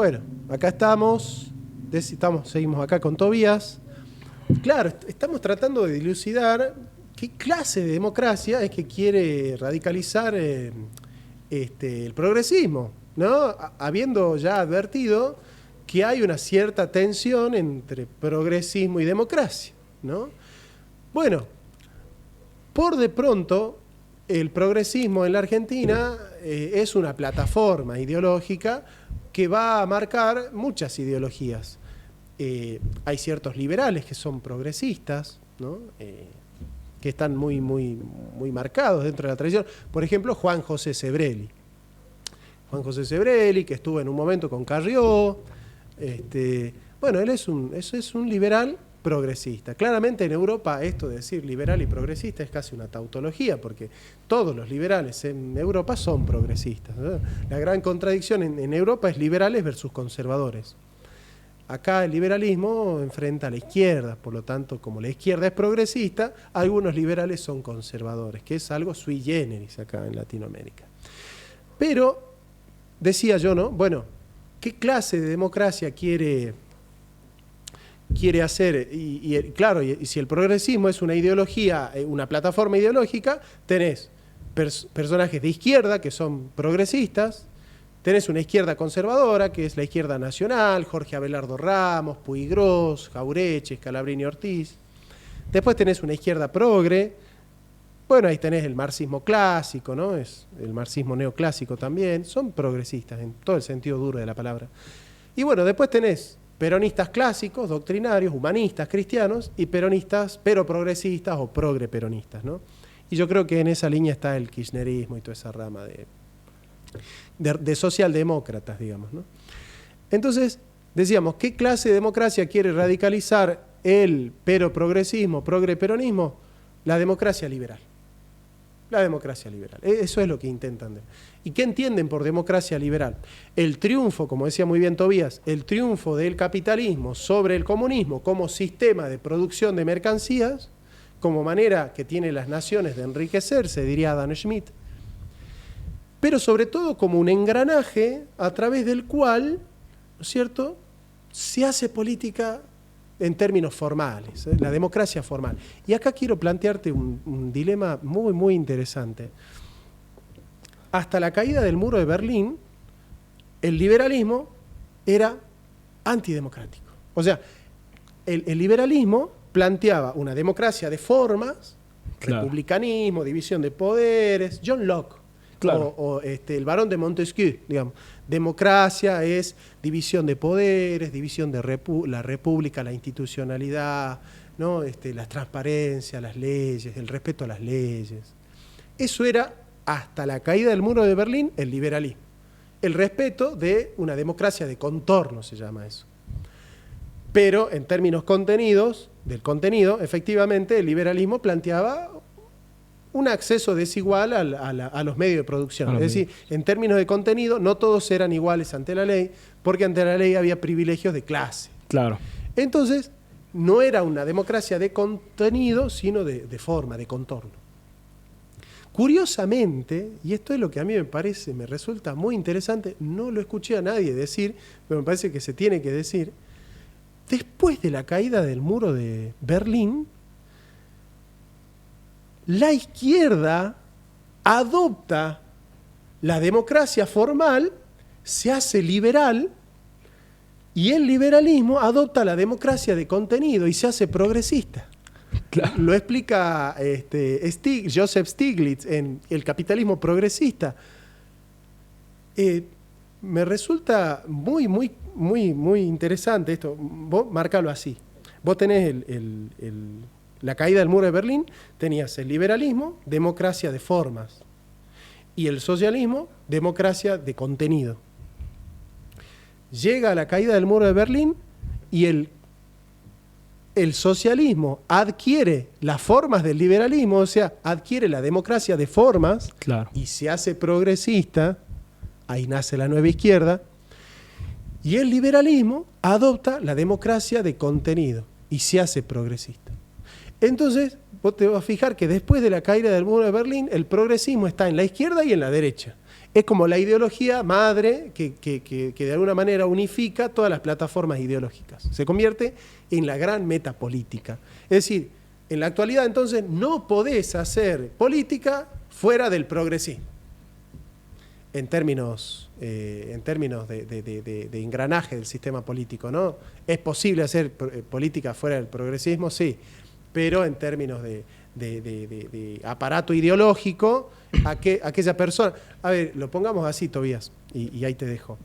Bueno, acá estamos, seguimos acá con Tobías. Claro, estamos tratando de dilucidar qué clase de democracia es que quiere radicalizar el progresismo, ¿no? Habiendo ya advertido que hay una cierta tensión entre progresismo y democracia, ¿no? Bueno, por de pronto, el progresismo en la Argentina es una plataforma ideológica que va a marcar muchas ideologías. Hay ciertos liberales que son progresistas, ¿no? Que están muy marcados dentro de la tradición. Por ejemplo, Juan José Sebrelli. Juan José Sebrelli, que estuvo en un momento con Carrió. Bueno, él es un liberal progresista. Claramente en Europa esto de decir liberal y progresista es casi una tautología, porque todos los liberales en Europa son progresistas, ¿no? La gran contradicción en Europa es liberales versus conservadores. Acá el liberalismo enfrenta a la izquierda, por lo tanto, como la izquierda es progresista, algunos liberales son conservadores, que es algo sui generis acá en Latinoamérica. Pero, decía yo, ¿no? Bueno, ¿qué clase de democracia quiere hacer? Claro, y si el progresismo es una ideología, una plataforma ideológica, tenés personajes de izquierda que son progresistas, tenés una izquierda conservadora, que es la izquierda nacional, Jorge Abelardo Ramos, Puiggrós, Jauretche, Scalabrini Ortiz. Después tenés una izquierda progre. Bueno, ahí tenés el marxismo clásico, ¿no? Es el marxismo neoclásico también. Son progresistas en todo el sentido duro de la palabra. Y bueno, después tenés peronistas clásicos, doctrinarios, humanistas, cristianos, y peronistas, pero progresistas o progre-peronistas, ¿no? Y yo creo que en esa línea está el kirchnerismo y toda esa rama de socialdemócratas, digamos, ¿no? Entonces, decíamos, ¿qué clase de democracia quiere radicalizar el pero-progresismo, progre-peronismo? La democracia liberal. La democracia liberal. Eso es lo que intentan. ¿Y qué entienden por democracia liberal? El triunfo, como decía muy bien Tobías, el triunfo del capitalismo sobre el comunismo como sistema de producción de mercancías, como manera que tienen las naciones de enriquecerse, diría Adam Smith, pero sobre todo como un engranaje a través del cual, ¿no es cierto?, se hace política en términos formales, la democracia formal. Y acá quiero plantearte un dilema muy interesante. Hasta la caída del muro de Berlín, el liberalismo era antidemocrático. O sea, el liberalismo planteaba una democracia de formas, claro, republicanismo, división de poderes, John Locke, claro, o el barón de Montesquieu, digamos. Democracia es división de poderes, división de la república, la institucionalidad, ¿no? La transparencia, las leyes, el respeto a las leyes. Eso era, hasta la caída del muro de Berlín, el liberalismo. El respeto de una democracia de contorno, se llama eso. Pero en términos del contenido, efectivamente, el liberalismo planteaba un acceso desigual a los medios de producción. Es decir, en términos de contenido, no todos eran iguales ante la ley, porque ante la ley había privilegios de clase. Claro. Entonces, no era una democracia de contenido, sino de forma, de contorno. Curiosamente, y esto es lo que a mí me resulta muy interesante, no lo escuché a nadie decir, pero me parece que se tiene que decir, después de la caída del muro de Berlín, la izquierda adopta la democracia formal, se hace liberal, y el liberalismo adopta la democracia de contenido y se hace progresista. Claro. Lo explica Joseph Stiglitz en El capitalismo progresista. Me resulta muy interesante esto. Vos marcalo así. Vos tenés la caída del muro de Berlín, tenías el liberalismo, democracia de formas, y el socialismo, democracia de contenido. Llega la caída del muro de Berlín y el socialismo adquiere las formas del liberalismo, o sea, adquiere la democracia de formas, claro, y se hace progresista, ahí nace la nueva izquierda, y el liberalismo adopta la democracia de contenido y se hace progresista. Entonces, vos te vas a fijar que después de la caída del muro de Berlín, el progresismo está en la izquierda y en la derecha. Es como la ideología madre que de alguna manera unifica todas las plataformas ideológicas. Se convierte en la gran meta política. Es decir, en la actualidad entonces no podés hacer política fuera del progresismo. En términos de engranaje del sistema político, ¿no? ¿Es posible hacer política fuera del progresismo? Sí, pero en términos de aparato ideológico, aquella persona... A ver, lo pongamos así, Tobías, y ahí te dejo.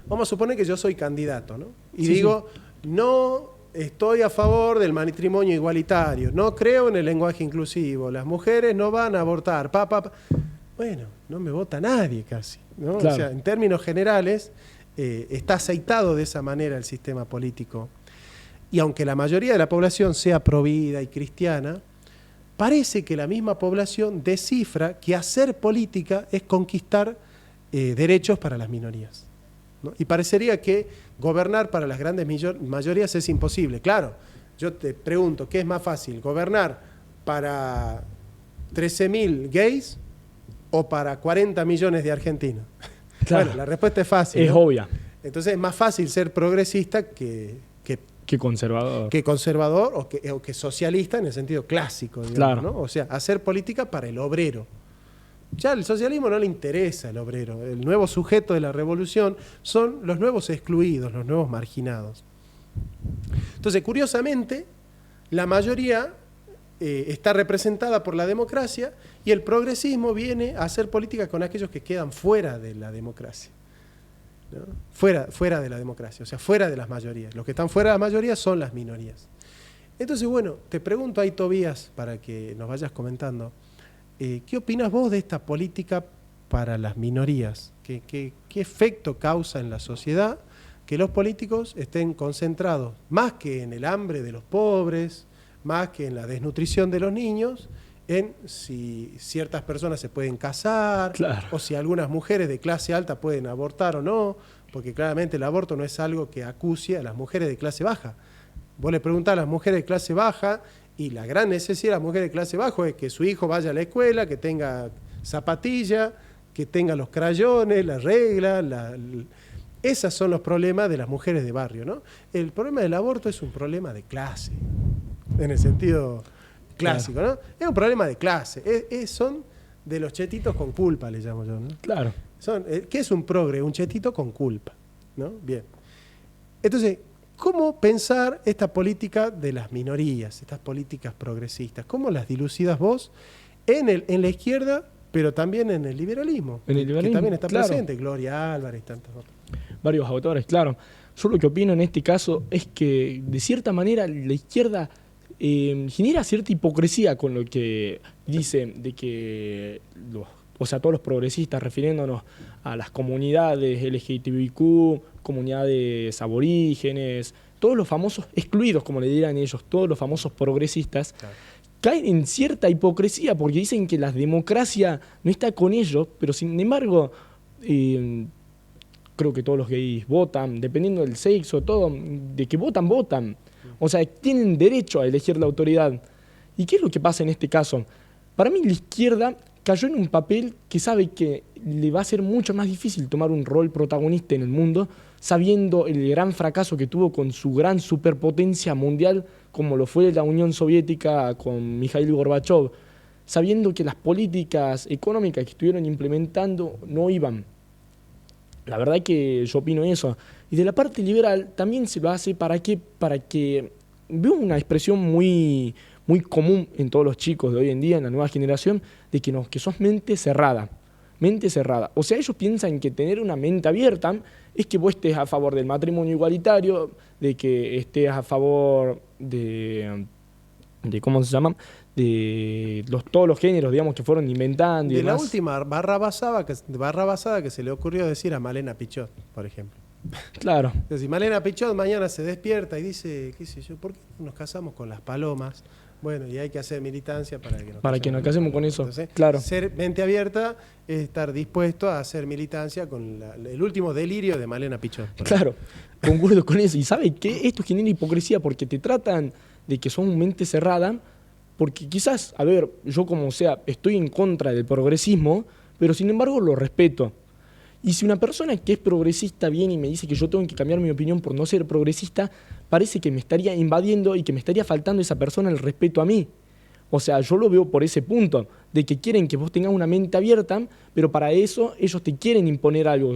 Vamos a suponer que yo soy candidato, ¿no? Y sí, digo, no estoy a favor del matrimonio igualitario, no creo en el lenguaje inclusivo, las mujeres no van a abortar, Bueno, no me vota nadie casi, ¿no? Claro. O sea, en términos generales, está aceitado de esa manera el sistema político. Y aunque la mayoría de la población sea provida y cristiana, parece que la misma población descifra que hacer política es conquistar derechos para las minorías, ¿no? Y parecería que gobernar para las grandes mayorías es imposible. Claro, yo te pregunto, ¿qué es más fácil? ¿Gobernar para 13.000 gays o para 40 millones de argentinos? Claro. Bueno, la respuesta es fácil, Es ¿no? obvia. Entonces es más fácil ser progresista que Conservador. que conservador o que socialista en el sentido clásico, digamos, Claro. ¿no? O sea, hacer política para el obrero. Ya al socialismo no le interesa el obrero. El nuevo sujeto de la revolución son los nuevos excluidos, los nuevos marginados. Entonces, curiosamente, la mayoría está representada por la democracia y el progresismo viene a hacer política con aquellos que quedan fuera de la democracia, ¿no? Fuera de la democracia, o sea, fuera de las mayorías. Los que están fuera de la mayoría son las minorías. Entonces, bueno, te pregunto ahí, Tobías, para que nos vayas comentando, ¿qué opinas vos de esta política para las minorías? ¿Qué efecto causa en la sociedad que los políticos estén concentrados más que en el hambre de los pobres, más que en la desnutrición de los niños, en si ciertas personas se pueden casar, Claro. o si algunas mujeres de clase alta pueden abortar o no, porque claramente el aborto no es algo que acucie a las mujeres de clase baja. Vos le preguntás a las mujeres de clase baja y la gran necesidad de las mujeres de clase baja es que su hijo vaya a la escuela, que tenga zapatilla, que tenga los crayones, las reglas, esos son los problemas de las mujeres de barrio, ¿no? El problema del aborto es un problema de clase, en el sentido clásico, ¿no? Es un problema de clase. Son de los chetitos con culpa, le llamo yo, ¿no? Claro. ¿Qué es un progre? Un chetito con culpa, ¿no? Bien. Entonces, ¿cómo pensar esta política de las minorías, estas políticas progresistas? ¿Cómo las dilucidas vos en la izquierda, pero también en el liberalismo? En el liberalismo, que también está claro. presente, Gloria Álvarez y tantos otros. Varios autores, claro. Yo lo que opino en este caso es que, de cierta manera, la izquierda genera cierta hipocresía con lo que dicen de que todos los progresistas, refiriéndonos a las comunidades LGTBIQ, comunidades aborígenes, todos los famosos excluidos, como le dirán ellos, todos los famosos progresistas, claro, caen en cierta hipocresía porque dicen que la democracia no está con ellos, pero sin embargo creo que todos los gays votan, dependiendo del sexo, todo, de que votan. O sea, tienen derecho a elegir la autoridad. ¿Y qué es lo que pasa en este caso? Para mí la izquierda cayó en un papel que sabe que le va a ser mucho más difícil tomar un rol protagonista en el mundo, sabiendo el gran fracaso que tuvo con su gran superpotencia mundial, como lo fue la Unión Soviética con Mikhail Gorbachev, sabiendo que las políticas económicas que estuvieron implementando no iban. La verdad que yo opino eso. Y de la parte liberal también se lo hace ¿para qué? Para que veo una expresión muy común en todos los chicos de hoy en día, en la nueva generación, de que sos mente cerrada. Mente cerrada. O sea, ellos piensan que tener una mente abierta es que vos estés a favor del matrimonio igualitario, de que estés a favor de ¿cómo se llama? De todos los géneros, digamos, que fueron inventando y de demás. La última barra basada que se le ocurrió decir a Malena Pichot, por ejemplo. Claro. Entonces, si Malena Pichot mañana se despierta y dice, qué sé yo, ¿por qué nos casamos con las palomas? Bueno, y hay que hacer militancia para que nos casemos con eso. Entonces, claro. Ser mente abierta es estar dispuesto a hacer militancia con el último delirio de Malena Pichot. Claro, concuerdo con eso. Y ¿sabe qué? Esto genera hipocresía porque te tratan de que son mente cerrada, porque quizás, a ver, yo como sea, estoy en contra del progresismo, pero sin embargo lo respeto. Y si una persona que es progresista viene y me dice que yo tengo que cambiar mi opinión por no ser progresista, parece que me estaría invadiendo y que me estaría faltando esa persona el respeto a mí. O sea, yo lo veo por ese punto, de que quieren que vos tengas una mente abierta, pero para eso ellos te quieren imponer algo.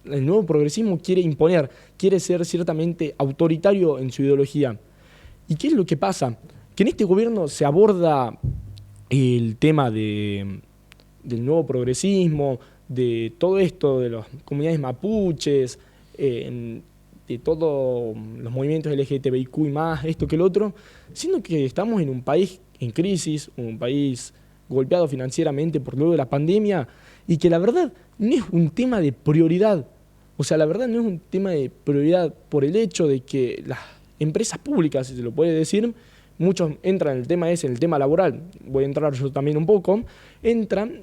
El nuevo progresismo quiere imponer, quiere ser ciertamente autoritario en su ideología. ¿Y qué es lo que pasa? Que en este gobierno se aborda el tema del nuevo progresismo, de todo esto, de las comunidades mapuches, de todos los movimientos LGTBIQ y más, esto que el otro, siendo que estamos en un país en crisis, un país golpeado financieramente por luego de la pandemia, y que la verdad no es un tema de prioridad. O sea, la verdad no es un tema de prioridad por el hecho de que las empresas públicas, si se lo puede decir, muchos entran en el tema ese, en el tema laboral, voy a entrar yo también un poco, entran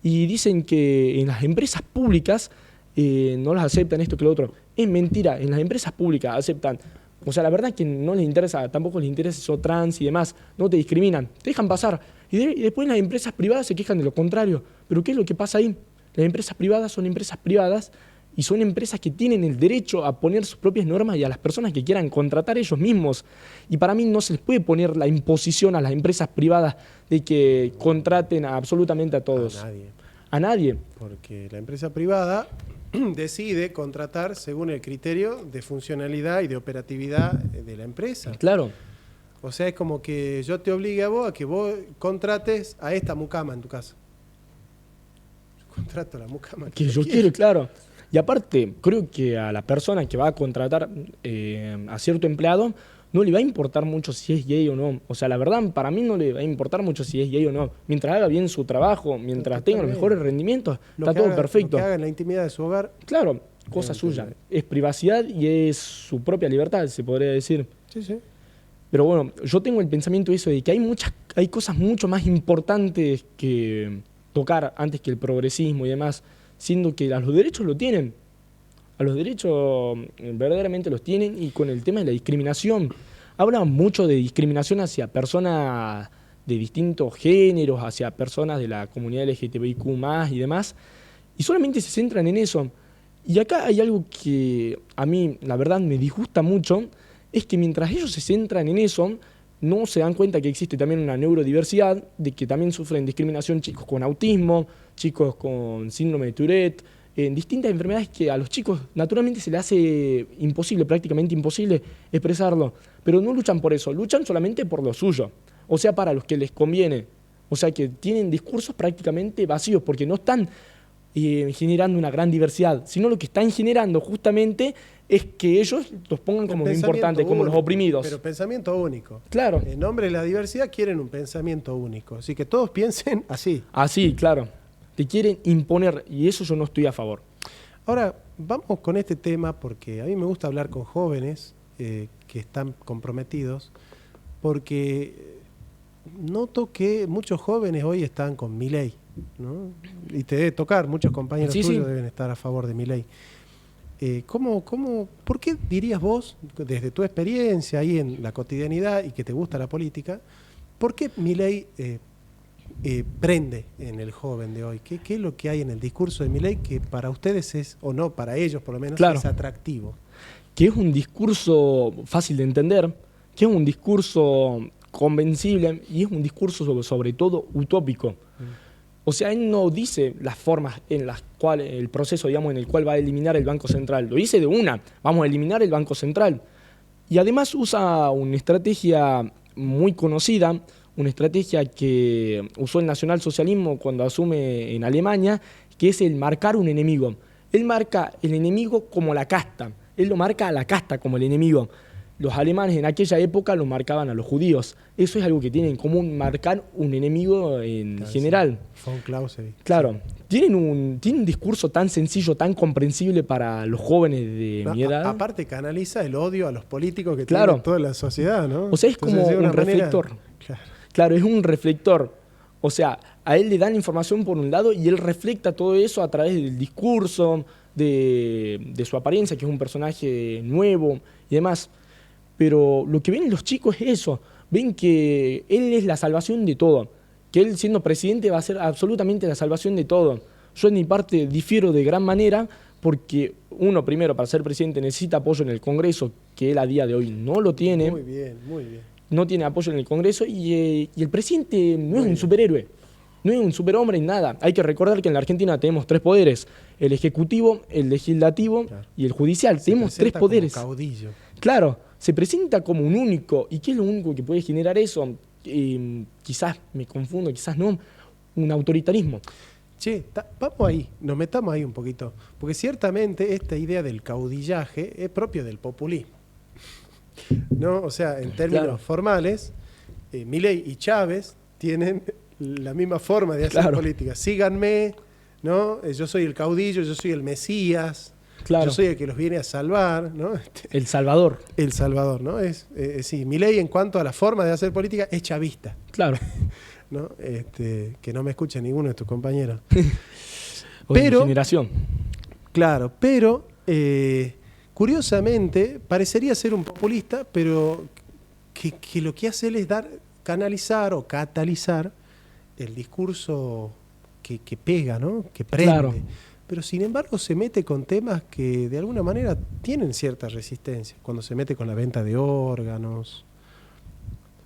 y dicen que en las empresas públicas no las aceptan esto que lo otro. Es mentira, en las empresas públicas aceptan. O sea, la verdad es que no les interesa, tampoco les interesa eso trans y demás, no te discriminan, te dejan pasar. Y después las empresas privadas se quejan de lo contrario. Pero ¿qué es lo que pasa ahí? Las empresas privadas son empresas privadas y son empresas que tienen el derecho a poner sus propias normas y a las personas que quieran contratar ellos mismos. Y para mí no se les puede poner la imposición a las empresas privadas de que contraten absolutamente a todos. A nadie. A nadie. Porque la empresa privada decide contratar según el criterio de funcionalidad y de operatividad de la empresa. Claro. O sea, es como que yo te obligue a vos a que vos contrates a esta mucama en tu casa. Yo contrato a la mucama Que yo quiero, claro. Y aparte, creo que a la persona que va a contratar a cierto empleado no le va a importar mucho si es gay o no. O sea, la verdad, para mí no le va a importar mucho si es gay o no. Mientras haga bien su trabajo, mientras tenga los mejores rendimientos, está todo perfecto. Lo que haga en la intimidad de su hogar. Claro, cosa suya. Es privacidad y es su propia libertad, se podría decir. Sí, sí. Pero bueno, yo tengo el pensamiento eso de que hay cosas mucho más importantes que tocar antes que el progresismo y demás, siendo que a los derechos lo tienen. A los derechos verdaderamente los tienen, y con el tema de la discriminación. Hablan mucho de discriminación hacia personas de distintos géneros, hacia personas de la comunidad LGTBIQ y demás, y solamente se centran en eso. Y acá hay algo que a mí, la verdad, me disgusta mucho, es que mientras ellos se centran en eso, no se dan cuenta que existe también una neurodiversidad, de que también sufren discriminación chicos con autismo, chicos con síndrome de Tourette, en distintas enfermedades que a los chicos naturalmente se les hace imposible, prácticamente imposible expresarlo. Pero no luchan por eso, luchan solamente por lo suyo, o sea, para los que les conviene. O sea, que tienen discursos prácticamente vacíos, porque no están generando una gran diversidad, sino lo que están generando justamente es que ellos los pongan como importantes, como los oprimidos. Pero pensamiento único. Claro. En nombre de la diversidad quieren un pensamiento único. Así que todos piensen así. Así, claro. Te quieren imponer, y eso yo no estoy a favor. Ahora, vamos con este tema porque a mí me gusta hablar con jóvenes que están comprometidos, porque noto que muchos jóvenes hoy están con Milei, ¿no? Y te debe tocar, muchos compañeros tuyos deben estar a favor de Milei. ¿Por qué dirías vos, desde tu experiencia ahí en la cotidianidad y que te gusta la política, por qué Milei prende en el joven de hoy? ¿Qué es lo que hay en el discurso de Milei que para ustedes es, o no, para ellos por lo menos, claro, es atractivo? Que es un discurso fácil de entender, que es un discurso convencible y es un discurso sobre todo utópico. O sea, él no dice las formas en las cuales, el proceso, digamos, en el cual va a eliminar el Banco Central. Lo dice de una, vamos a eliminar el Banco Central. Y además usa una estrategia muy conocida, una estrategia que usó el nacionalsocialismo cuando asume en Alemania, que es el marcar un enemigo. Él marca el enemigo como la casta, él lo marca a la casta como el enemigo. Los alemanes en aquella época lo marcaban a los judíos. Eso es algo que tienen en común, marcar un enemigo en general. Von Clausewitz. Claro, tienen un discurso tan sencillo, tan comprensible para los jóvenes de mi edad. Aparte canaliza el odio a los políticos que tiene toda la sociedad, ¿no? O sea, es como un reflector. Claro, es un reflector. O sea, a él le dan información por un lado y él refleja todo eso a través del discurso, de su apariencia, que es un personaje nuevo y demás. Pero lo que ven los chicos es eso, ven que él es la salvación de todo, que él siendo presidente va a ser absolutamente la salvación de todo. Yo en mi parte difiero de gran manera porque uno, primero, para ser presidente necesita apoyo en el Congreso, que él a día de hoy no lo tiene. Muy bien, muy bien. No tiene apoyo en el Congreso y el presidente no es un superhéroe, no es un superhombre en nada. Hay que recordar que en la Argentina tenemos 3 poderes, el ejecutivo, el legislativo y el judicial. Tenemos 3 poderes. Como caudillo. Claro, se presenta como un único. ¿Y qué es lo único que puede generar eso? Quizás me confundo, quizás no, un autoritarismo. Che, vamos ahí, nos metamos ahí un poquito, porque ciertamente esta idea del caudillaje es propio del populismo, ¿no? O sea, en términos formales, Milei y Chávez tienen la misma forma de hacer política. Síganme, ¿no? Yo soy el caudillo, yo soy el Mesías, yo soy el que los viene a salvar, ¿no? El Salvador. El Salvador, ¿no? Sí, Milei en cuanto a la forma de hacer política es chavista. Claro. ¿No? Que no me escuche ninguno de tus compañeros. Pero, generación. Claro, pero curiosamente parecería ser un populista, pero que lo que hace él es canalizar o catalizar el discurso que pega, ¿no? Que prende. Claro. Pero sin embargo se mete con temas que de alguna manera tienen cierta resistencia. Cuando se mete con la venta de órganos,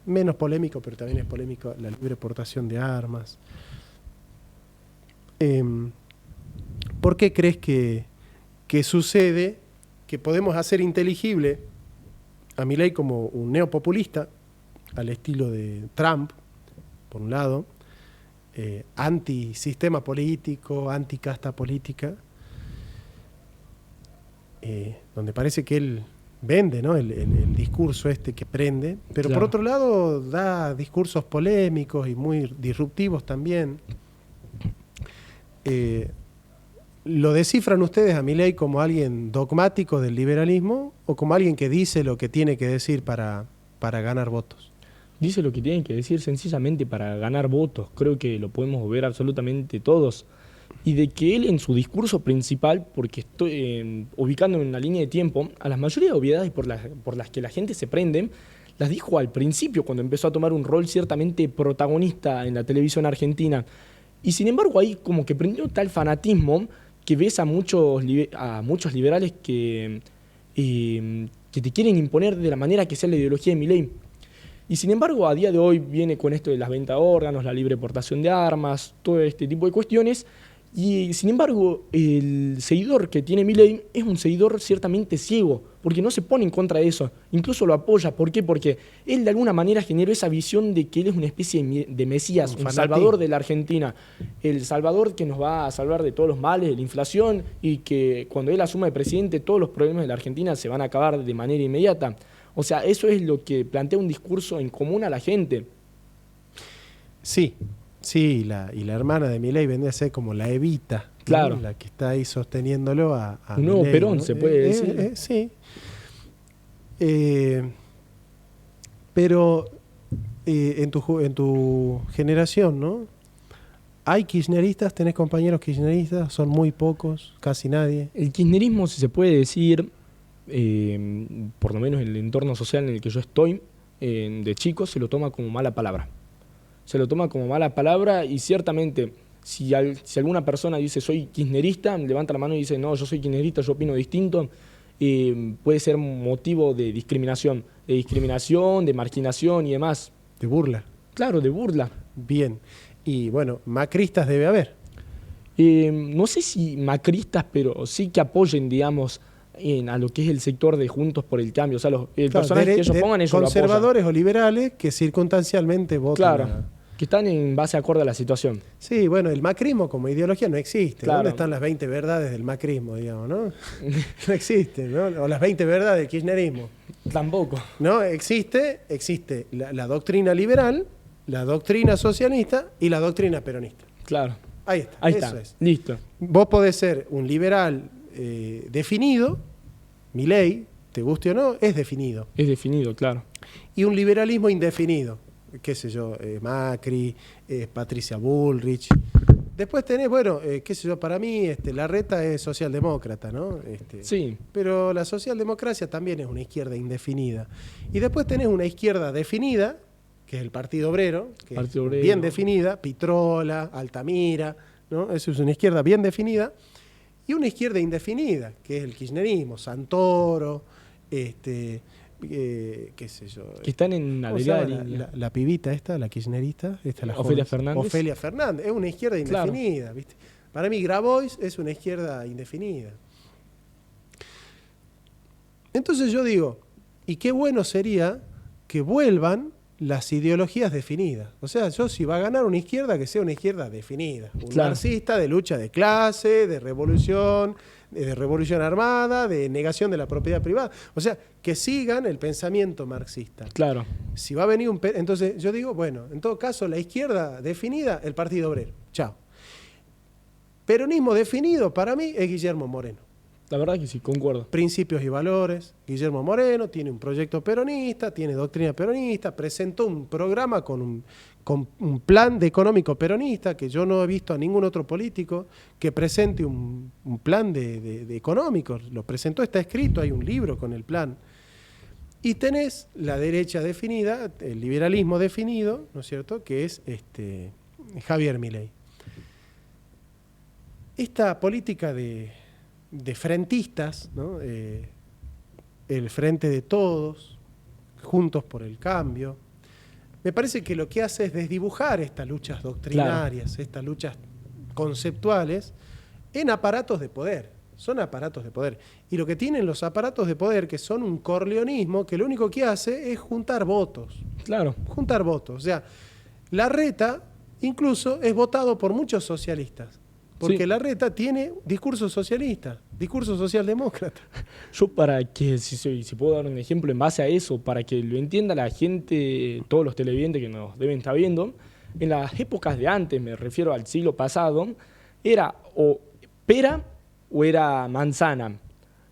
menos polémico, pero también es polémico la libre portación de armas. ¿Por qué crees que sucede que podemos hacer inteligible a Milei como un neopopulista, al estilo de Trump, por un lado, antisistema político, anticasta política, donde parece que él vende, ¿no? el discurso que prende, pero por otro lado da discursos polémicos y muy disruptivos también. ¿Lo descifran ustedes a Milei como alguien dogmático del liberalismo o como alguien que dice lo que tiene que decir para ganar votos? Dice lo que tiene que decir sencillamente para ganar votos. Creo que lo podemos ver absolutamente todos. Y de que él en su discurso principal, porque estoy ubicándome en una línea de tiempo, a la mayoría de obviedades por las que la gente se prende, las dijo al principio, cuando empezó a tomar un rol ciertamente protagonista en la televisión argentina. Y sin embargo ahí como que prendió tal fanatismo que ves a muchos liberales que te quieren imponer de la manera que sea la ideología de Milei. Y sin embargo a día de hoy viene con esto de las ventas de órganos, la libre portación de armas, todo este tipo de cuestiones. Y sin embargo, el seguidor que tiene Milei es un seguidor ciertamente ciego, porque no se pone en contra de eso, incluso lo apoya. ¿Por qué? Porque él de alguna manera generó esa visión de que él es una especie de Mesías, un salvador de la Argentina, el salvador que nos va a salvar de todos los males, de la inflación, y que cuando él asuma de presidente todos los problemas de la Argentina se van a acabar de manera inmediata. O sea, eso es lo que plantea un discurso en común a la gente. Sí. Sí, y la hermana de Milei vendría a ser como la Evita, claro, ¿no? La que está ahí sosteniéndolo a un nuevo Milei, Perón, ¿no? se puede decir. Sí. Pero en tu generación, ¿no? ¿Hay kirchneristas? ¿Tenés compañeros kirchneristas? ¿Son muy pocos? ¿Casi nadie? El kirchnerismo, si se puede decir, por lo menos en el entorno social en el que yo estoy, de chico, se lo toma como mala palabra. Se lo toma como mala palabra y ciertamente si alguna persona dice soy kirchnerista, levanta la mano y dice no, yo soy kirchnerista, yo opino distinto, puede ser motivo de discriminación, de marginación y demás. De burla. Claro, de burla. Bien. Y bueno, macristas debe haber. No sé si macristas, pero sí que apoyen, digamos, a lo que es el sector de Juntos por el Cambio. O sea, el personaje que ellos pongan, ellos lo apoyan. Conservadores o liberales que circunstancialmente votan. Claro. Que están en base acorde a la situación. Sí, bueno, el macrismo como ideología no existe. Claro. ¿Dónde están las 20 verdades del macrismo, digamos, no? No existen, ¿no? O las 20 verdades del kirchnerismo. Tampoco. No, existe la doctrina liberal, la doctrina socialista y la doctrina peronista. Claro. Ahí está. Ahí eso está. Es. Listo. Vos podés ser un liberal definido, Milei, te guste o no, es definido. Es definido, claro. Y un liberalismo indefinido. Qué sé yo, Macri, Patricia Bullrich. Después tenés, bueno, qué sé yo, para mí Larreta es socialdemócrata, ¿no? Sí. Pero la socialdemocracia también es una izquierda indefinida. Y después tenés una izquierda definida, que es el Partido Obrero, que Partido es Obrero. bien definida, Pitrola, Altamira, ¿no? Eso es una izquierda bien definida, y una izquierda indefinida, que es el kirchnerismo, Santoro, qué sé yo. Que están en una ¿Cómo se delgada llama línea. la pibita esta, la kirchnerista? Esta, la Ofelia joven. Fernández. Ofelia Fernández, es una izquierda Claro. indefinida, ¿viste? Para mí Grabois es una izquierda indefinida. Entonces yo digo, y qué bueno sería que vuelvan las ideologías definidas. O sea, yo si va a ganar una izquierda, que sea una izquierda definida. Un Claro. marxista de lucha de clase, de revolución armada, de negación de la propiedad privada. O sea, que sigan el pensamiento marxista. Claro. Si va a venir entonces yo digo, bueno, en todo caso, la izquierda definida, el Partido Obrero. Chao. Peronismo definido, para mí, es Guillermo Moreno. La verdad que sí, concuerdo. Principios y valores. Guillermo Moreno tiene un proyecto peronista, tiene doctrina peronista, presentó un programa con un plan de económico peronista, que yo no he visto a ningún otro político que presente un plan de económico. Lo presentó, está escrito, hay un libro con el plan. Y tenés la derecha definida, el liberalismo definido, ¿no es cierto?, que es Javier Milei. Esta política de frentistas, ¿no? El Frente de Todos, Juntos por el Cambio, me parece que lo que hace es desdibujar estas luchas doctrinarias, claro, estas luchas conceptuales, en aparatos de poder. Son aparatos de poder. Y lo que tienen los aparatos de poder, que son un corleonismo, que lo único que hace es juntar votos. Claro. Juntar votos. O sea, Larreta incluso es votado por muchos socialistas. Porque sí, Larreta tiene discurso socialista, discurso socialdemócrata. Yo para que, si puedo dar un ejemplo en base a eso, para que lo entienda la gente, todos los televidentes que nos deben estar viendo, en las épocas de antes, me refiero al siglo pasado, era o pera o era manzana.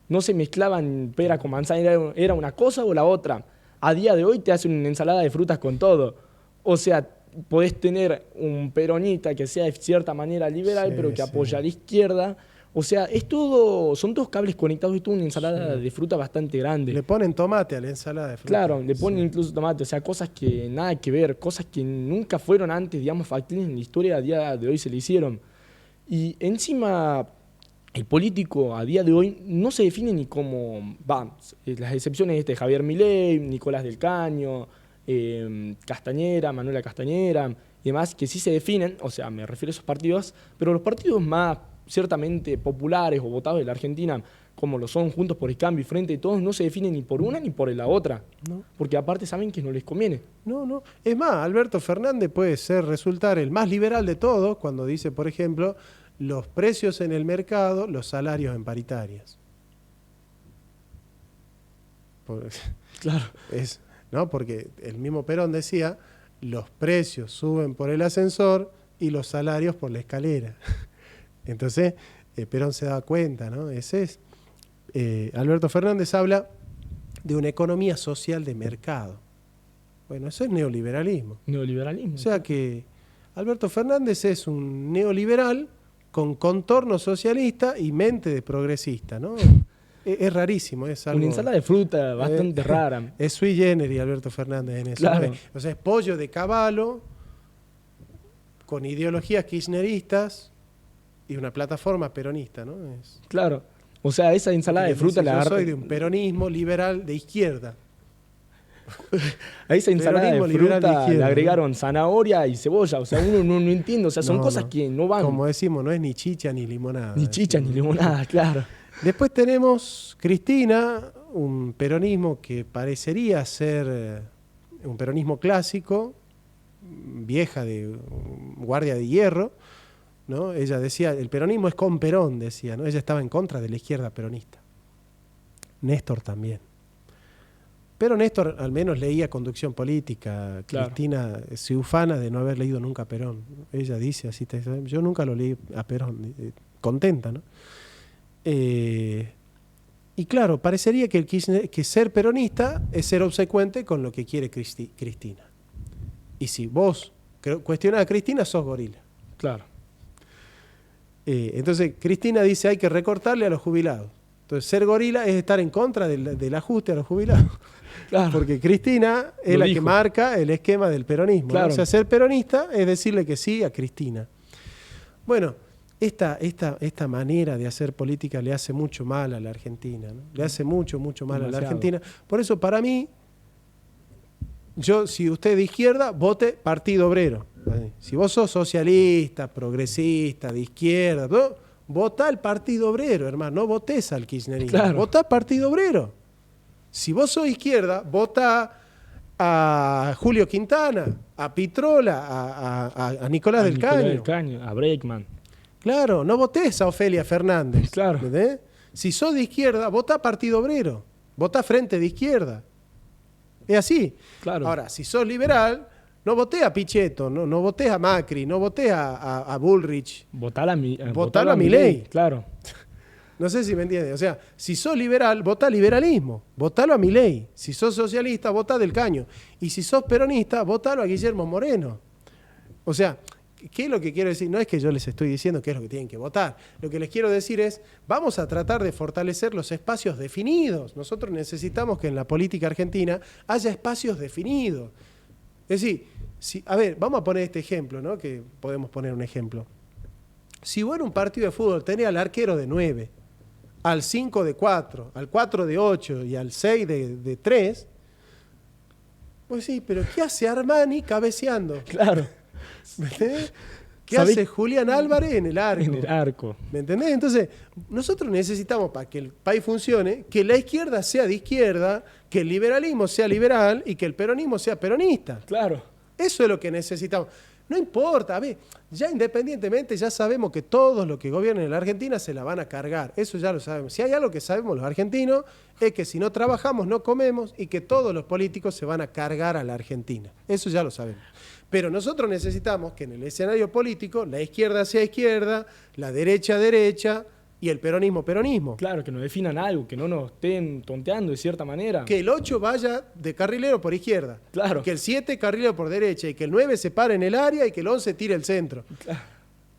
No se mezclaban pera con manzana, era una cosa o la otra. A día de hoy te hacen una ensalada de frutas con todo. O sea, podés tener un peronista que sea de cierta manera liberal, sí, pero que apoya a la izquierda. O sea, es todo, son todos cables conectados y toda una ensalada de fruta bastante grande. Le ponen tomate a la ensalada de fruta. Claro, le ponen incluso tomate. O sea, cosas que nada que ver, cosas que nunca fueron antes, digamos, factibles en la historia, a día de hoy se le hicieron. Y encima, el político a día de hoy no se define ni como, las excepciones de Javier Milei, Nicolás del Caño, Castañera, Manuela Castañera y demás, que sí se definen, o sea, me refiero a esos partidos, pero los partidos más ciertamente populares o votados de la Argentina, como lo son Juntos por el Cambio y Frente de Todos, no se definen ni por una ni por la otra, no, porque aparte saben que no les conviene. No. Es más, Alberto Fernández puede resultar el más liberal de todos cuando dice, por ejemplo, los precios en el mercado, los salarios en paritarias. Claro. ¿No? Porque el mismo Perón decía, los precios suben por el ascensor y los salarios por la escalera. Entonces, Perón se da cuenta, ¿no? Ese es. Alberto Fernández habla de una economía social de mercado. Bueno, eso es neoliberalismo. Neoliberalismo. O sea que Alberto Fernández es un neoliberal con contorno socialista y mente de progresista, ¿no? Es rarísimo, es algo... Una ensalada de fruta bastante rara. Es sui generis Alberto Fernández en eso. Claro. ¿No? O sea, es pollo de caballo con ideologías kirchneristas y una plataforma peronista, ¿no? Claro. O sea, esa ensalada de fruta la agarra... Yo soy de un peronismo liberal de izquierda. A esa ensalada de fruta le agregaron zanahoria y cebolla. O sea, uno no entiende. O sea, son cosas que no van. Como decimos, no es ni chicha ni limonada. Ni chicha ni limonada, claro. Después tenemos Cristina, un peronismo que parecería ser un peronismo clásico, vieja de guardia de hierro, ¿no? Ella decía, el peronismo es con Perón, decía, ¿no? Ella estaba en contra de la izquierda peronista. Néstor también. Pero Néstor al menos leía conducción política. Claro. Cristina se ufana de no haber leído nunca a Perón. Ella dice así, yo nunca lo leí a Perón, contenta, ¿no? Y claro, parecería que ser peronista es ser obsecuente con lo que quiere Cristina. Y si vos cuestionás a Cristina, sos gorila. Claro. Entonces, Cristina dice hay que recortarle a los jubilados. Entonces, ser gorila es estar en contra del ajuste a los jubilados. Claro. Porque Cristina es Lo la dijo. que marca el esquema del peronismo. Claro. ¿no? O sea, ser peronista es decirle que sí a Cristina. Bueno, esta manera de hacer política le hace mucho mal a la Argentina, ¿no? Le hace mucho mal a la Demasiado. Argentina. Por eso, para mí, si usted es de izquierda, vote Partido Obrero. Si vos sos socialista, progresista, de izquierda, votá al Partido Obrero, hermano. No votés al kirchnerismo. Claro. Votá Partido Obrero. Si vos sos izquierda, votá a Julio Quintana, a Pitrola, a Nicolás del Caño. A Breckman. Claro, no votés a Ofelia Fernández. Claro. ¿Entendés? Si sos de izquierda, votá Partido Obrero. Votá Frente de Izquierda. Es así. Claro. Ahora, si sos liberal, no votés a Pichetto, no votés a Macri, no votés a Bullrich. Votalo a Milei. Claro. No sé si me entiendes. O sea, si sos liberal, votá liberalismo. Votalo a Milei. Si sos socialista, votá del Caño. Y si sos peronista, votalo a Guillermo Moreno. O sea, ¿qué es lo que quiero decir? No es que yo les estoy diciendo qué es lo que tienen que votar. Lo que les quiero decir es, vamos a tratar de fortalecer los espacios definidos. Nosotros necesitamos que en la política argentina haya espacios definidos. Es decir, a ver, vamos a poner este ejemplo, ¿no? Que podemos poner un ejemplo. Si vos en un partido de fútbol tenés al arquero de 9, al 5 de 4, al 4 de 8 y al 6 de 3, pues sí, pero ¿qué hace Armani cabeceando? Claro. ¿Me entendés? ¿Qué ¿Sabés? hace Julián Álvarez en el arco? En el arco. ¿Me entendés? Entonces, nosotros necesitamos, para que el país funcione, que la izquierda sea de izquierda, que el liberalismo sea liberal y que el peronismo sea peronista. Claro. Eso es lo que necesitamos. No importa, a ver, ya independientemente ya sabemos que todos los que gobiernen en la Argentina se la van a cargar. Eso ya lo sabemos. Si hay algo que sabemos los argentinos es que si no trabajamos no comemos y que todos los políticos se van a cargar a la Argentina. Eso ya lo sabemos. Pero nosotros necesitamos que en el escenario político la izquierda sea izquierda, la derecha derecha y el peronismo peronismo. Claro, que nos definan algo, que no nos estén tonteando de cierta manera. Que el 8 vaya de carrilero por izquierda. Claro. Que el 7 carrilero por derecha y que el 9 se pare en el área y que el 11 tire el centro. Claro.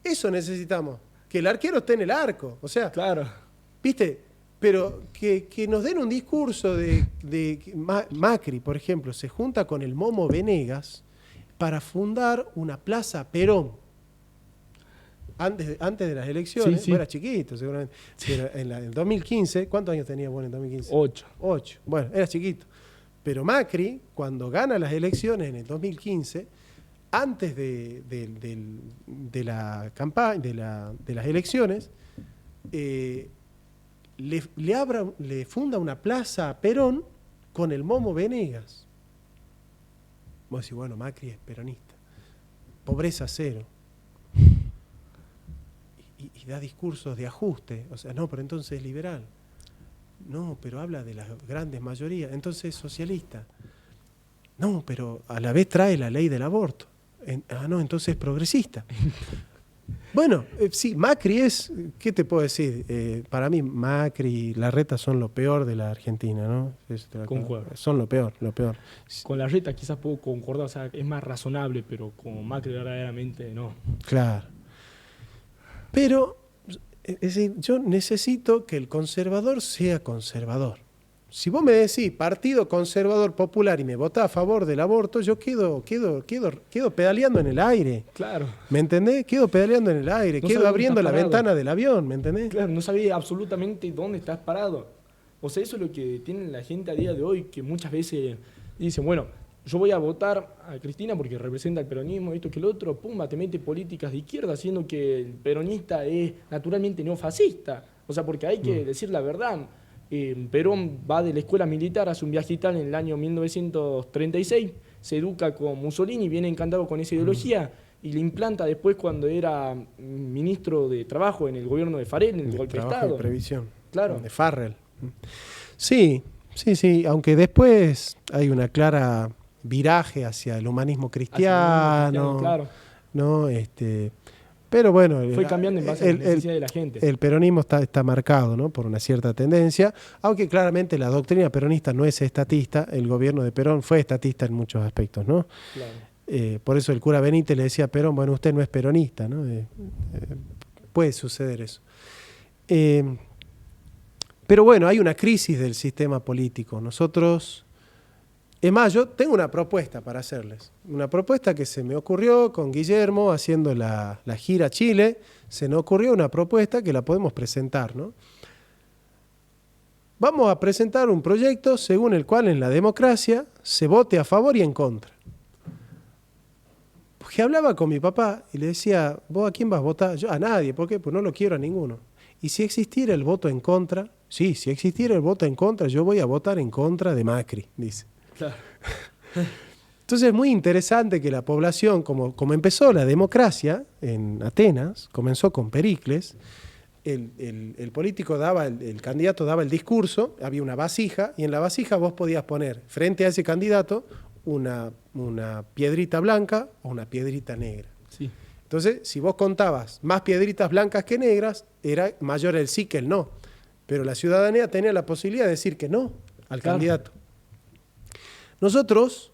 Eso necesitamos. Que el arquero esté en el arco. O sea, Claro. ¿viste? Pero que nos den un discurso de Macri, por ejemplo, se junta con el Momo Venegas para fundar una plaza Perón. Antes de las elecciones, Sí, sí. vos eras chiquito seguramente, pero en el 2015, ¿cuántos años tenías vos en el 2015? 8. 8. Bueno, eras chiquito. Pero Macri, cuando gana las elecciones en el 2015, antes de la campaña, de las elecciones, le funda una plaza a Perón con el Momo Venegas. Vos decís, bueno, Macri es peronista. Pobreza cero. Y da discursos de ajuste. O sea, no, pero entonces es liberal. No, pero habla de las grandes mayorías. Entonces es socialista. No, pero a la vez trae la ley del aborto. No, entonces es progresista. Bueno, sí, Macri es, ¿qué te puedo decir? Para mí Macri y Larreta son lo peor de la Argentina, ¿no? Concuerdo. Son lo peor, lo peor. Con Larreta quizás puedo concordar, o sea, es más razonable, pero con Macri verdaderamente no. Claro. Pero, es decir, yo necesito que el conservador sea conservador. Si vos me decís Partido Conservador Popular y me votás a favor del aborto, yo quedo pedaleando en el aire. Claro. ¿Me entendés? Quedo pedaleando en el aire, No quedo sabés abriendo dónde la estás parado. ventana del avión, ¿me entendés? Claro, no sabía absolutamente dónde estás parado. O sea, eso es lo que tiene la gente a día de hoy, que muchas veces dicen, bueno, yo voy a votar a Cristina porque representa el peronismo, esto que el otro, pumba, te mete políticas de izquierda, siendo que el peronista es naturalmente neofascista. O sea, porque hay que decir la verdad. Perón va de la escuela militar, hace un viaje a Italia en el año 1936, se educa con Mussolini, viene encantado con esa ideología y le implanta después cuando era ministro de Trabajo en el gobierno de Farel, en el golpe de Trabajo Estado. y previsión. Claro. De Farrell. Sí, aunque después hay una clara viraje hacia el humanismo cristiano, Claro. ¿no? Pero bueno, Fue cambiando en base a las necesidades de la gente. el peronismo está marcado, ¿no? por una cierta tendencia, aunque claramente la doctrina peronista no es estatista, el gobierno de Perón fue estatista en muchos aspectos, ¿no? Claro. Por eso el cura Benítez le decía a Perón, bueno, usted no es peronista, ¿no? Puede suceder eso. Pero bueno, hay una crisis del sistema político. Nosotros, es más, yo tengo una propuesta para hacerles. Una propuesta que se me ocurrió con Guillermo haciendo la gira a Chile. Se nos ocurrió una propuesta que la podemos presentar, ¿no? Vamos a presentar un proyecto según el cual en la democracia se vote a favor y en contra. Porque hablaba con mi papá y le decía, ¿vos a quién vas a votar? Yo a nadie, ¿por qué? Pues no lo quiero a ninguno. Y si existiera el voto en contra, sí, si existiera el voto en contra, yo voy a votar en contra de Macri, dice. Claro. Entonces es muy interesante que la población, como empezó la democracia en Atenas, comenzó con Pericles, el político daba, el candidato daba el discurso, había una vasija, y en la vasija vos podías poner frente a ese candidato una piedrita blanca o una piedrita negra. Sí. Entonces, si vos contabas más piedritas blancas que negras, era mayor el sí que el no. Pero la ciudadanía tenía la posibilidad de decir que no al candidato. Nosotros,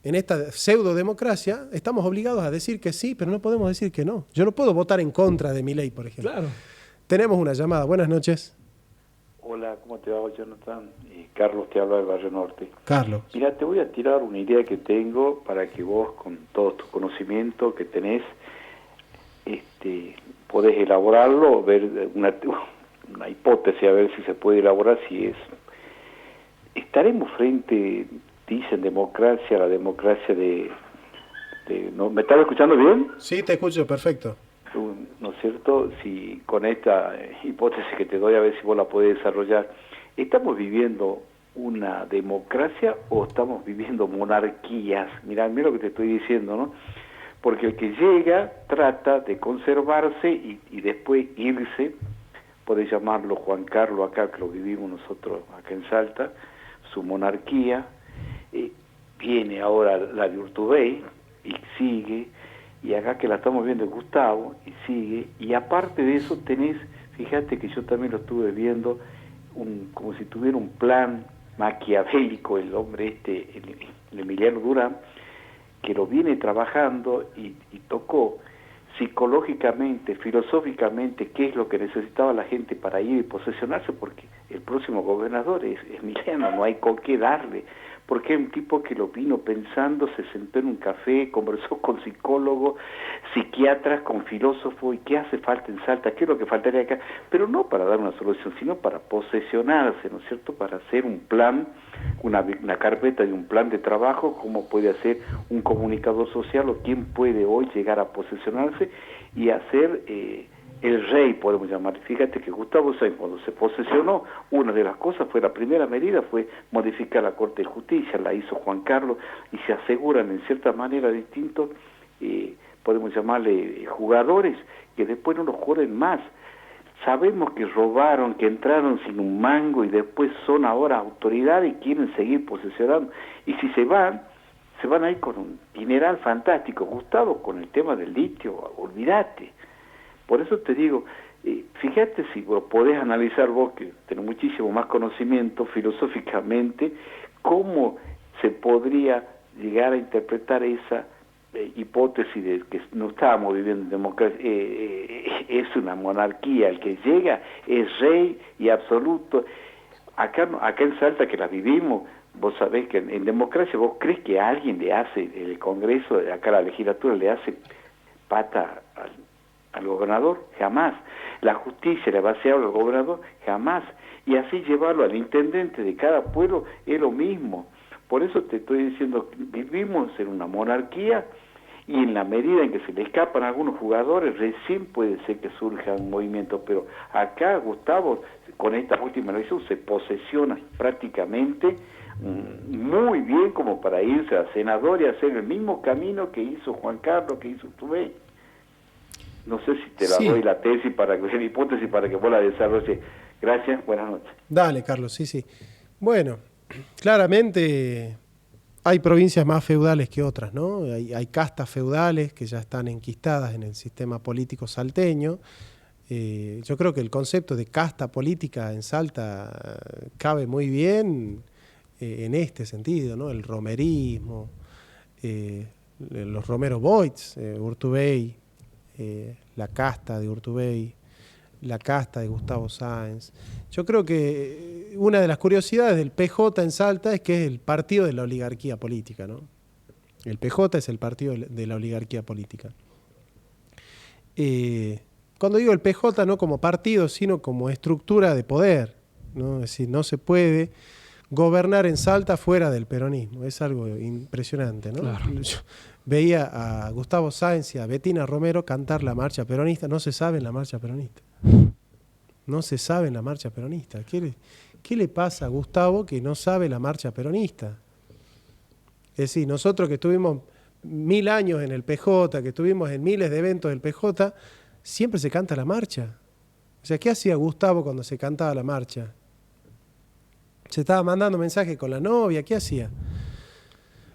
en esta pseudo-democracia, estamos obligados a decir que sí, pero no podemos decir que no. Yo no puedo votar en contra de Milei, por ejemplo. Claro. Tenemos una llamada. Buenas noches. Hola, ¿cómo te va, Jonathan? Carlos te habla del Barrio Norte. Carlos. Mira, te voy a tirar una idea que tengo para que vos, con todo tu conocimiento que tenés, podés elaborarlo, ver una hipótesis, a ver si se puede elaborar, si es. Estaremos frente, dicen democracia, la democracia ¿no? ¿Me estás escuchando bien? Sí, te escucho, perfecto. ¿No es cierto? Si con esta hipótesis que te doy, a ver si vos la podés desarrollar, ¿estamos viviendo una democracia o estamos viviendo monarquías? Mirá lo que te estoy diciendo, ¿no? Porque el que llega trata de conservarse y después irse, podés llamarlo Juan Carlos acá, que lo vivimos nosotros acá en Salta, su monarquía, viene ahora la de Urtubey y sigue, y acá que la estamos viendo Gustavo, y sigue, y aparte de eso tenés, fíjate que yo también lo estuve viendo, como si tuviera un plan maquiavélico el hombre el Emiliano Durán, que lo viene trabajando y tocó psicológicamente, filosóficamente, qué es lo que necesitaba la gente para ir y posesionarse, porque el próximo gobernador es Emiliano, no hay con qué darle, porque es un tipo que lo vino pensando, se sentó en un café, conversó con psicólogos, psiquiatras, con filósofos, y qué hace falta en Salta, qué es lo que faltaría acá, pero no para dar una solución, sino para posesionarse, ¿no es cierto?, para hacer un plan, una carpeta de un plan de trabajo, cómo puede hacer un comunicador social o quién puede hoy llegar a posesionarse y hacer el rey, podemos llamar. Fíjate que Gustavo Sáenz, cuando se posesionó, una de las cosas fue, la primera medida fue modificar la Corte de Justicia, la hizo Juan Carlos, y se aseguran en cierta manera distintos, podemos llamarle jugadores, que después no los jueguen más. Sabemos que robaron, que entraron sin un mango y después son ahora autoridades y quieren seguir posesionando. Y si se van a ir con un dineral fantástico. Gustavo, con el tema del litio, olvídate. Por eso te digo, fíjate si podés analizar vos, que tenés muchísimo más conocimiento filosóficamente, cómo se podría llegar a interpretar esa hipótesis de que no estábamos viviendo en democracia, es una monarquía, el que llega es rey y absoluto. Acá en Salta, que la vivimos, vos sabés que en democracia, vos crees que alguien le hace, el Congreso, acá la legislatura le hace pata al gobernador, jamás. La justicia le va a hacer al gobernador, jamás. Y así llevarlo al intendente de cada pueblo es lo mismo. Por eso te estoy diciendo, vivimos en una monarquía y en la medida en que se le escapan algunos jugadores, recién puede ser que surja un movimiento. Pero acá, Gustavo, con esta última elección, se posesiona prácticamente muy bien como para irse a senador y hacer el mismo camino que hizo Juan Carlos, que hizo Urtubey. No sé si te la doy la tesis, la hipótesis para que vos la desarrolles. Gracias, buenas noches. Dale, Carlos, sí. Bueno, claramente hay provincias más feudales que otras, ¿no? Hay castas feudales que ya están enquistadas en el sistema político salteño. Yo creo que el concepto de casta política en Salta cabe muy bien en este sentido, ¿no? El romerismo, los Romero Boys, Urtubey, la casta de Urtubey, la casta de Gustavo Sáenz. Yo creo que una de las curiosidades del PJ en Salta es que es el partido de la oligarquía política, ¿no? El PJ es el partido de la oligarquía política. Cuando digo el PJ, no como partido, sino como estructura de poder, ¿no? Es decir, no se puede gobernar en Salta fuera del peronismo. Es algo impresionante, ¿no? Claro. Yo veía a Gustavo Sáenz y a Betina Romero cantar la marcha peronista. No se sabe en la marcha peronista. No se sabe en la marcha peronista. ¿Qué le pasa a Gustavo que no sabe la marcha peronista? Es decir, nosotros que estuvimos 1000 años en el PJ, que estuvimos en miles de eventos del PJ, siempre se canta la marcha. O sea, ¿qué hacía Gustavo cuando se cantaba la marcha? ¿Se estaba mandando mensajes con la novia? ¿Qué hacía?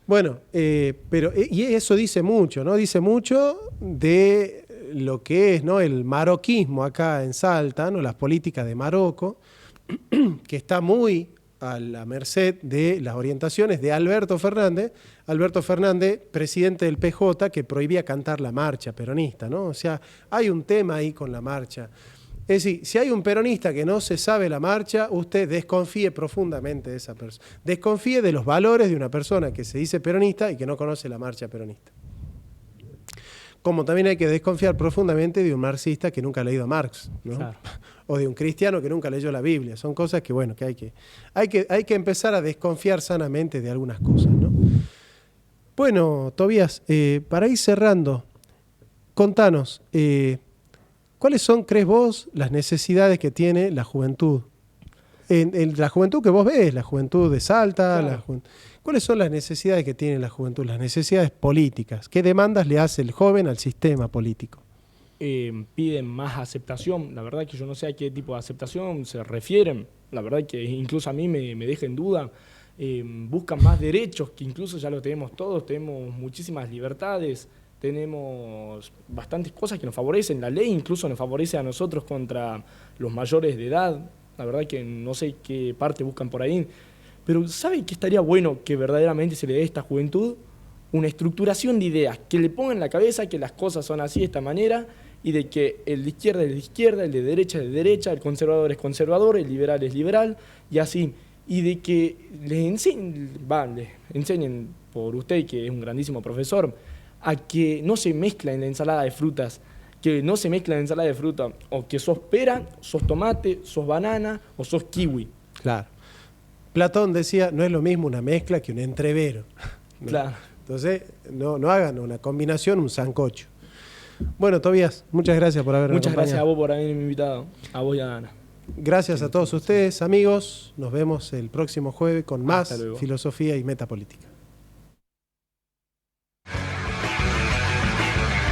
Bueno, y eso dice mucho, ¿no? Dice mucho de lo que es, ¿no?, el maroquismo acá en Salta, ¿no?, las políticas de Marocco, que está muy a la merced de las orientaciones de Alberto Fernández, presidente del PJ, que prohibía cantar la marcha peronista, ¿no? O sea, hay un tema ahí con la marcha. Es decir, si hay un peronista que no se sabe la marcha, usted desconfíe profundamente de esa persona. Desconfíe de los valores de una persona que se dice peronista y que no conoce la marcha peronista. Como también hay que desconfiar profundamente de un marxista que nunca ha leído a Marx, ¿no? Claro. O de un cristiano que nunca leyó la Biblia. Son cosas que, bueno, que hay que empezar a desconfiar sanamente de algunas cosas, ¿no? Bueno, Tobías, para ir cerrando, contanos, ¿cuáles son, crees vos, las necesidades que tiene la juventud? En la juventud que vos ves, la juventud de Salta, Claro. ¿Cuáles son las necesidades que tiene la juventud, las necesidades políticas? ¿Qué demandas le hace el joven al sistema político? Piden más aceptación. La verdad que yo no sé a qué tipo de aceptación se refieren. La verdad que incluso a mí me deja en duda. Buscan más derechos, que incluso ya lo tenemos todos. Tenemos muchísimas libertades, tenemos bastantes cosas que nos favorecen. La ley incluso nos favorece a nosotros contra los mayores de edad. La verdad que no sé qué parte buscan por ahí. Pero ¿saben qué estaría bueno que verdaderamente se le dé a esta juventud? Una estructuración de ideas, que le pongan en la cabeza que las cosas son así de esta manera y de que el de izquierda es de izquierda, el de derecha es de derecha, el conservador es conservador, el liberal es liberal y así. Y de que les enseñen por usted, que es un grandísimo profesor, a que no se mezcla en la ensalada de frutas, que no se mezcla en la ensalada de fruta, o que sos pera, sos tomate, sos banana o sos kiwi. Claro. Platón decía, no es lo mismo una mezcla que un entrevero, ¿no? Claro. Entonces, no hagan una combinación, un sancocho. Bueno, Tobías, muchas gracias por habernos Muchas acompañado. gracias a vos por haberme invitado, a vos y a Ana. Gracias a todos ustedes, amigos. Nos vemos el próximo jueves con más Hasta luego. filosofía y metapolítica.